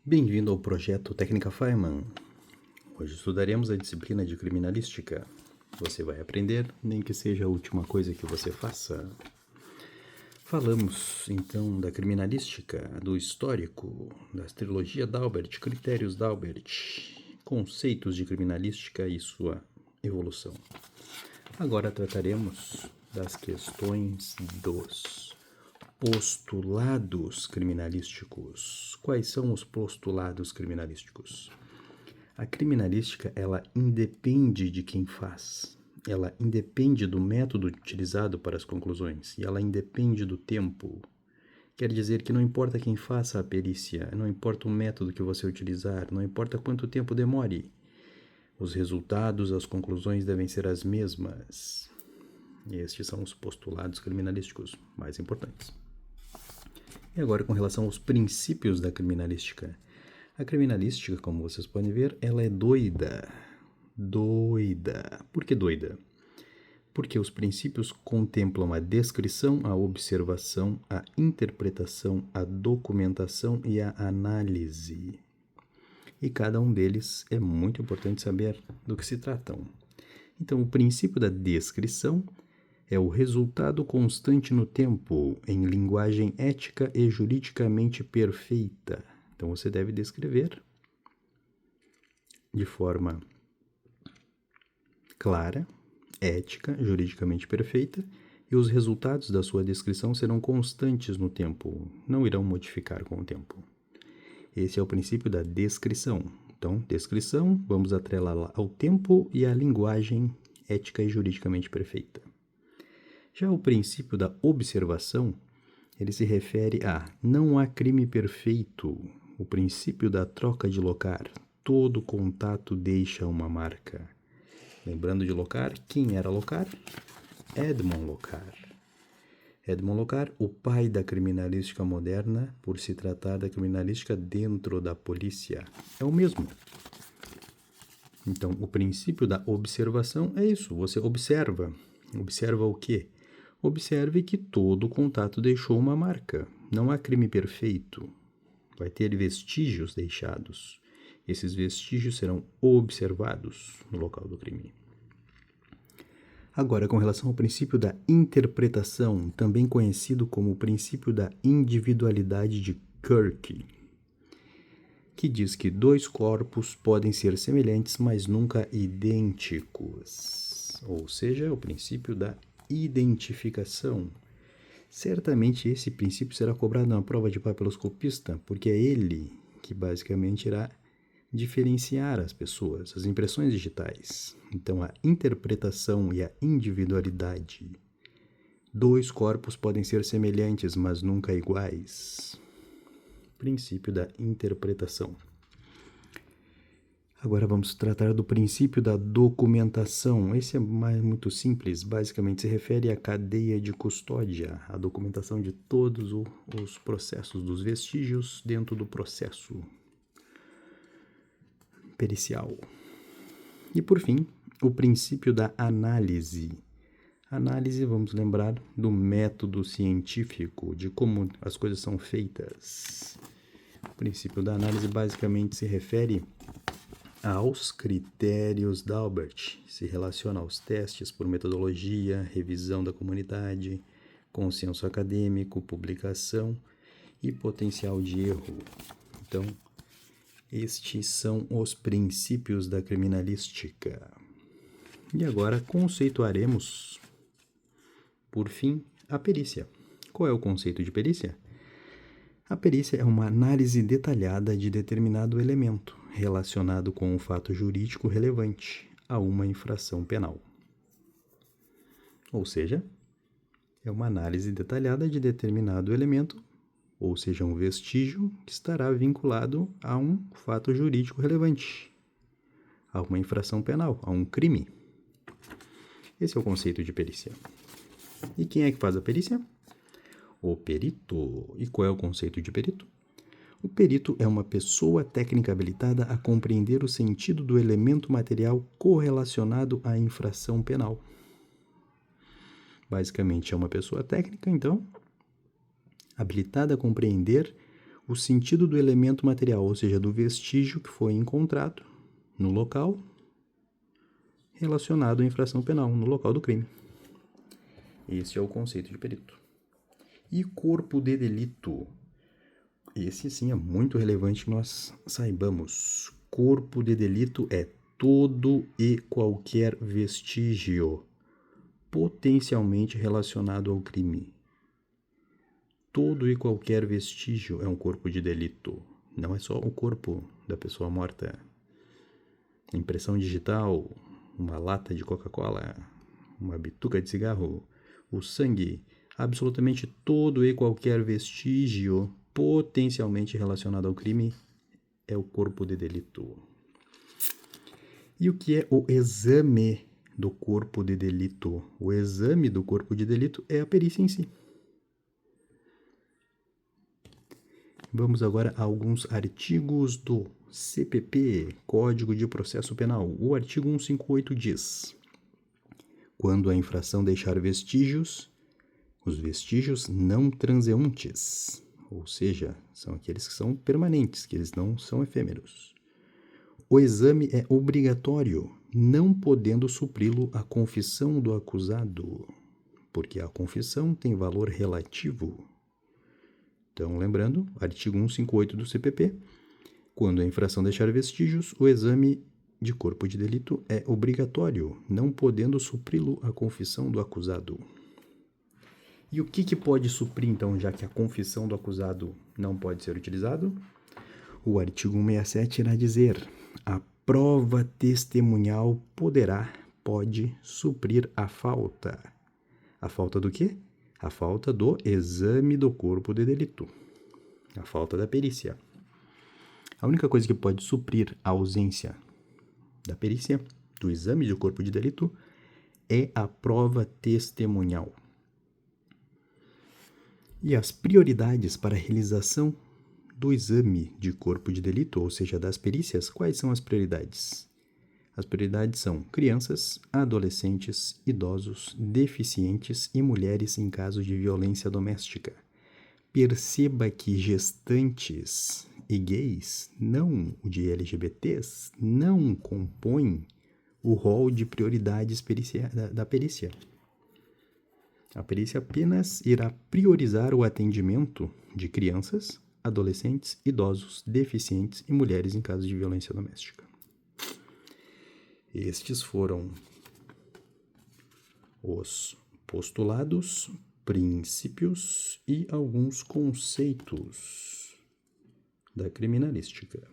Bem-vindo ao projeto Técnica Feynman. Hoje estudaremos a disciplina de criminalística. Você vai aprender, nem que seja a última coisa que você faça. Falamos, então, da criminalística, do histórico, da trilogia Dalbert, critérios Dalbert, conceitos de criminalística e sua evolução. Agora trataremos das questões dos postulados criminalísticos. Quais são os postulados criminalísticos? A criminalística, ela independe de quem faz. Ela independe do método utilizado para as conclusões e ela independe do tempo. Quer dizer que não importa quem faça a perícia, não importa o método que você utilizar, não importa quanto tempo demore. Os resultados, as conclusões devem ser as mesmas. E estes são os postulados criminalísticos mais importantes. E agora, com relação aos princípios da criminalística. A criminalística, como vocês podem ver, ela é doida. Doida. Por que doida? Porque os princípios contemplam a descrição, a observação, a interpretação, a documentação e a análise. E cada um deles é muito importante saber do que se tratam. Então, o princípio da descrição é o resultado constante no tempo, em linguagem ética e juridicamente perfeita. Então, você deve descrever de forma clara, ética, juridicamente perfeita, e os resultados da sua descrição serão constantes no tempo, não irão modificar com o tempo. Esse é o princípio da descrição. Então, descrição, vamos atrelá-la ao tempo e à linguagem ética e juridicamente perfeita. Já o princípio da observação, ele se refere a não há crime perfeito, o princípio da troca de Locard, todo contato deixa uma marca. Lembrando de Locard, quem era Locard? Edmond Locard. Edmond Locard, o pai da criminalística moderna, por se tratar da criminalística dentro da polícia. É o mesmo. Então, o princípio da observação é isso, você observa. Observa o quê? Observe que todo contato deixou uma marca. Não há crime perfeito. Vai ter vestígios deixados. Esses vestígios serão observados no local do crime. Agora, com relação ao princípio da interpretação, também conhecido como o princípio da individualidade de Kirk, que diz que dois corpos podem ser semelhantes, mas nunca idênticos. Ou seja, o princípio da identificação. Certamente esse princípio será cobrado na prova de papiloscopista, porque é ele que basicamente irá diferenciar as pessoas, as impressões digitais. Então, a interpretação e a individualidade. Dois corpos podem ser semelhantes, mas nunca iguais. Princípio da interpretação. Agora vamos tratar do princípio da documentação. Esse é muito simples, basicamente se refere à cadeia de custódia, a documentação de todos os processos, dos vestígios dentro do processo pericial. E por fim, o princípio da análise. Análise, vamos lembrar do método científico, de como as coisas são feitas. O princípio da análise basicamente se refere aos critérios Dalbert, se relaciona aos testes por metodologia, revisão da comunidade, consenso acadêmico, publicação e potencial de erro. Então, estes são os princípios da criminalística. E agora conceituaremos, por fim, a perícia. Qual é o conceito de perícia? A perícia é uma análise detalhada de determinado elemento relacionado com um fato jurídico relevante a uma infração penal. Ou seja, é uma análise detalhada de determinado elemento, ou seja, um vestígio que estará vinculado a um fato jurídico relevante, a uma infração penal, a um crime. Esse é o conceito de perícia. E quem é que faz a perícia? O perito. E qual é o conceito de perito? O perito é uma pessoa técnica habilitada a compreender o sentido do elemento material correlacionado à infração penal. Basicamente, é uma pessoa técnica, então, habilitada a compreender o sentido do elemento material, ou seja, do vestígio que foi encontrado no local relacionado à infração penal, no local do crime. Esse é o conceito de perito. E corpo de delito? Esse sim é muito relevante que nós saibamos. Corpo de delito é todo e qualquer vestígio potencialmente relacionado ao crime. Todo e qualquer vestígio é um corpo de delito. Não é só o corpo da pessoa morta. Impressão digital, uma lata de Coca-Cola, uma bituca de cigarro, o sangue, absolutamente todo e qualquer vestígio potencialmente relacionado ao crime é o corpo de delito. E o que é o exame do corpo de delito? O exame do corpo de delito é a perícia em si. Vamos agora a alguns artigos do CPP, Código de Processo Penal. O artigo 158 diz: quando a infração deixar vestígios, os vestígios não transeuntes, ou seja, são aqueles que são permanentes, que eles não são efêmeros. O exame é obrigatório, não podendo supri-lo a confissão do acusado, porque a confissão tem valor relativo. Então, lembrando, artigo 158 do CPP, quando a infração deixar vestígios, o exame de corpo de delito é obrigatório, não podendo supri-lo a confissão do acusado. E o que pode suprir, então, já que a confissão do acusado não pode ser utilizado? O artigo 167 irá dizer: a prova testemunhal pode suprir a falta. A falta do quê? A falta do exame do corpo de delito. A falta da perícia. A única coisa que pode suprir a ausência da perícia, do exame de corpo de delito, é a prova testemunhal. E as prioridades para a realização do exame de corpo de delito, ou seja, das perícias, quais são as prioridades? As prioridades são crianças, adolescentes, idosos, deficientes e mulheres em caso de violência doméstica. Perceba que gestantes e gays, não o de LGBTs, não compõem o rol de prioridades da perícia. A perícia apenas irá priorizar o atendimento de crianças, adolescentes, idosos, deficientes e mulheres em caso de violência doméstica. Estes foram os postulados, princípios e alguns conceitos da criminalística.